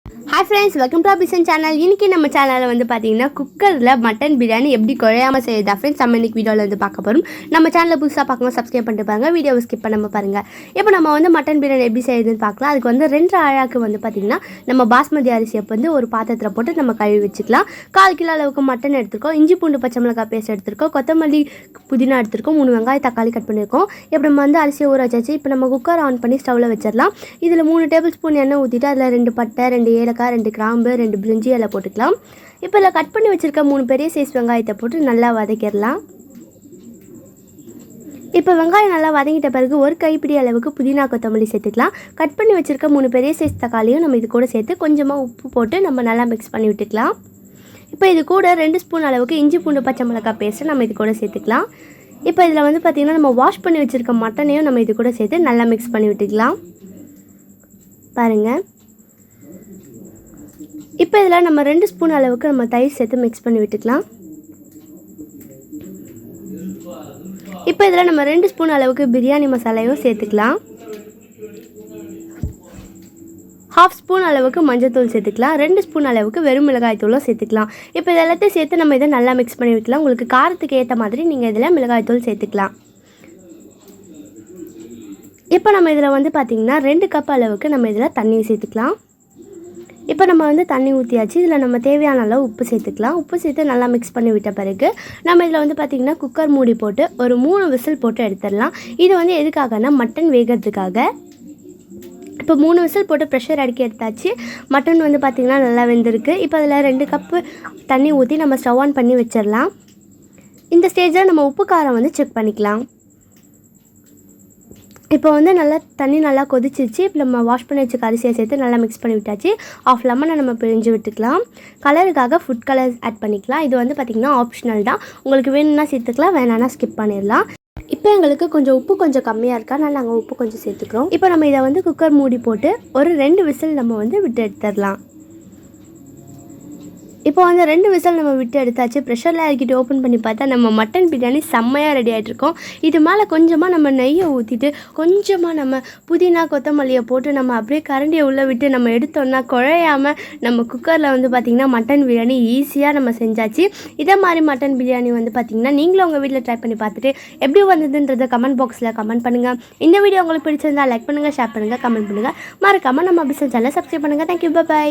Hi friends, welcome to our Bisan channel. இன்னைக்கு நம்ம சேனல்ல வந்து பாத்தீங்கன்னா குக்கர்ல மட்டன் பிரியாணி எப்படி குழையாம செய்யறதா फ्रेंड्स நம்ம இன்னைக்கு வீடியோல வந்து பார்க்க போறோம். நம்ம சேனலை புதுசா பார்க்கணும் சப்ஸ்கிரைப் பண்ணிட்டு பாருங்க. வீடியோவை ஸ்கிப் பண்ணாம பாருங்க. இப்போ நம்ம வந்து மட்டன் பிரியாணி எப்படி செய்யறதுன்னு பார்க்கலாம். அதுக்கு வந்து 2 அழாக்கு வந்து பாத்தீங்கன்னா நம்ம பாஸ்மதி அரிசியை வந்து ஒரு பாத்திரத்துல போட்டு நம்ம கழுவி வச்சுக்கலாம். 1/4 கிலோ அளவுக்கு மட்டன் எடுத்துக்கோ, இஞ்சி பூண்டு பச்சை மிளகாய் பேஸ்ட் எடுத்துக்கோ, கொத்தமல்லி புதினா எடுத்துக்கோ, 3 வெங்காயம் தக்காளி கட் பண்ணிருக்கோம். இப்போ நம்ம வந்து அரிசியை ஊற வச்சாச்சு. இப்போ நம்ம குக்கர் ஆன் பண்ணி ஸ்டவ்ல வச்சிரலாம். இதுல 3 டேபிள் ஸ்பூன் எண்ணெய் ஊத்திட்டு அதுல 2 பட்டை, 2 ஏலக்காய், 2 கிராம்பு, 2 பிரிஞ்சி இலை போட்டுக்கலாம். இப்போ இதில் கட் பண்ணி வச்சுருக்க 3 பெரிய சைஸ் வெங்காயத்தை போட்டு நல்லா வதக்கிடலாம். இப்போ வெங்காயம் நல்லா வதங்கிட்ட பிறகு ஒரு கைப்பிடி அளவுக்கு புதினா கொத்தமல்லி சேர்த்துக்கலாம். கட் பண்ணி வச்சுருக்க 3 பெரிய சைஸ் தக்காளியும் நம்ம இது கூட சேர்த்து கொஞ்சமாக உப்பு போட்டு நம்ம நல்லா மிக்ஸ் பண்ணி விட்டுக்கலாம். இப்போ இது கூட 2 ஸ்பூன் அளவுக்கு இஞ்சி பூண்டு பச்சை மிளகாய் பேஸ்ட்டு நம்ம இது கூட சேர்த்துக்கலாம். இப்போ இதில் வந்து பார்த்திங்கன்னா நம்ம வாஷ் பண்ணி வச்சுருக்க மட்டனையும் நம்ம இது கூட சேர்த்து நல்லா மிக்ஸ் பண்ணி விட்டுக்கலாம். பாருங்கள், இப்போ இதில் நம்ம 2 ஸ்பூன் அளவுக்கு நம்ம தயிர் சேர்த்து மிக்ஸ் பண்ணி விட்டுக்கலாம். இப்போ இதில் நம்ம 2 ஸ்பூன் அளவுக்கு பிரியாணி மசாலையும் சேர்த்துக்கலாம். 1/2 ஸ்பூன் அளவுக்கு மஞ்சள்தூள் சேர்த்துக்கலாம். 2 ஸ்பூன் அளவுக்கு வெறும் மிளகாய் தூளும் சேர்த்துக்கலாம். இப்போ இது எல்லாத்தையும் சேர்த்து நம்ம இதை நல்லா மிக்ஸ் பண்ணி விட்டுக்கலாம். உங்களுக்கு காரத்துக்கு ஏற்ற மாதிரி நீங்கள் இதில் மிளகாய் தூள் சேர்த்துக்கலாம். இப்போ நம்ம இதில் வந்து பார்த்திங்கன்னா 2 கப் அளவுக்கு நம்ம இதில் தண்ணி சேர்த்துக்கலாம். இப்போ நம்ம வந்து தண்ணி ஊற்றியாச்சு. இதில் நம்ம தேவையான அளவு உப்பு சேர்த்துக்கலாம். உப்பு சேர்த்து நல்லா மிக்ஸ் பண்ணி விட்ட பிறகு நம்ம இதில் வந்து பார்த்திங்கன்னா குக்கர் மூடி போட்டு ஒரு 3 விசில் போட்டு எடுத்துடலாம். இது வந்து எதுக்காகனா மட்டன் வேகிறதுக்காக. இப்போ 3 விசில் போட்டு ப்ரெஷர் அடக்கி எடுத்தாச்சு. மட்டன் வந்து பார்த்திங்கன்னா நல்லா வெந்திருக்கு. இப்போ அதில் 2 கப்பு தண்ணி ஊற்றி நம்ம ஸ்டவ் ஆன் பண்ணி வச்சிடலாம். இந்த ஸ்டேஜில் நம்ம உப்பு காரம் வந்து செக் பண்ணிக்கலாம். இப்போ வந்து தண்ணி நல்லா கொதிச்சிருச்சு. இப்போ நம்ம வாஷ் பண்ணி வச்சுக்க அரிசியை சேர்த்து நல்லா மிக்ஸ் பண்ணி விட்டாச்சு. 1/2 லெமனை நம்ம பிழிஞ்சு விட்டுக்கலாம். கலருக்காக ஃபுட் கலர் ஆட் பண்ணிக்கலாம். இது வந்து பார்த்திங்கன்னா ஆப்ஷனல் தான். உங்களுக்கு வேணும்னா சேர்த்துக்கலாம், வேணான்னா ஸ்கிப் பண்ணிடலாம். இப்போ எங்களுக்கு உப்பு கொஞ்சம் கம்மியாக இருக்கா, அதனால் நாங்கள் உப்பு கொஞ்சம் சேர்த்துக்கிறோம். இப்போ நம்ம இதை வந்து குக்கர் மூடி போட்டு ஒரு 2 விசில் நம்ம வந்து விட்டு எடுத்துடலாம். இப்போ வந்து 2 விசில் நம்ம விட்டு எடுத்தாச்சு. ப்ரெஷரில் இறக்கிட்டு ஓப்பன் பண்ணி பார்த்தா நம்ம மட்டன் பிரியாணி செம்மையாக ரெடி ஆகிட்ருக்கோம். இது மேலே கொஞ்சமாக நம்ம நெய்யை ஊற்றிட்டு கொஞ்சமாக நம்ம புதினா கொத்தமல்லியை போட்டு நம்ம அப்படியே கரண்டியை உள்ளே விட்டு நம்ம எடுத்தோம்னா குழையாமல் நம்ம குக்கரில் வந்து பார்த்திங்கன்னா மட்டன் பிரியாணி ஈஸியாக நம்ம செஞ்சாச்சு. இதே மாதிரி மட்டன் பிரியாணி வந்து பார்த்திங்கன்னா நீங்களும் உங்கள் வீட்டில் ட்ரை பண்ணி பார்த்துட்டு எப்படி வந்ததுன்றதை கமெண்ட் பாக்ஸில் கமெண்ட் பண்ணுங்கள். இந்த வீடியோ உங்களுக்கு பிடிச்சிருந்தால் லைக் பண்ணுங்கள், ஷேர் பண்ணுங்கள், கமெண்ட் பண்ணுங்கள். மறக்காமல் நம்ம பிஸ்னஸ் சேனலை சப்ஸ்கிரைப் பண்ணுங்கள். Thank you, by.